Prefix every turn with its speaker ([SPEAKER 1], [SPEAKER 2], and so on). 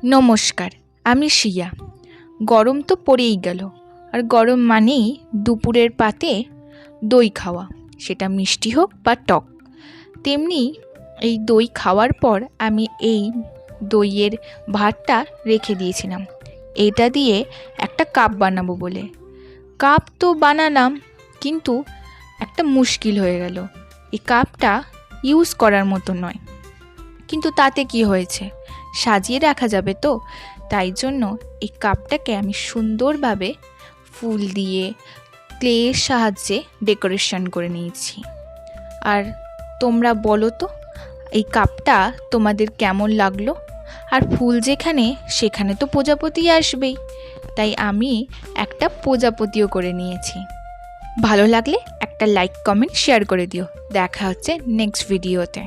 [SPEAKER 1] নমস্কার, আমি শিয়া। গরম তো পড়েই গেল, আর গরম মানেই দুপুরের পাতে দই খাওয়া, সেটা মিষ্টি হোক বা টক। তেমনি এই দই খাওয়ার পর আমি এই দইয়ের ভাতটা রেখে দিয়েছিলাম, এটা দিয়ে একটা কাপ বানাবো বলে। কাপ তো বানালাম, কিন্তু একটা মুশকিল হয়ে গেল। এই কাপটা ইউজ করার মতো নয়, কিন্তু তাতে কি হয়েছে, সাজিয়ে রাখা যাবে তো। তাই জন্য এই কাপটাকে আমি সুন্দরভাবে ফুল দিয়ে ক্লের সাহায্যে ডেকোরেশন করে নিয়েছি। আর তোমরা বলো তো এই কাপটা তোমাদের কেমন লাগলো। আর ফুল যেখানে, সেখানে তো প্রজাপতি আসবেই, তাই আমি একটা প্রজাপতিও করে নিয়েছি। ভালো লাগলে একটা লাইক, কমেন্ট, শেয়ার করে দিও। দেখা হচ্ছে নেক্সট ভিডিওতে।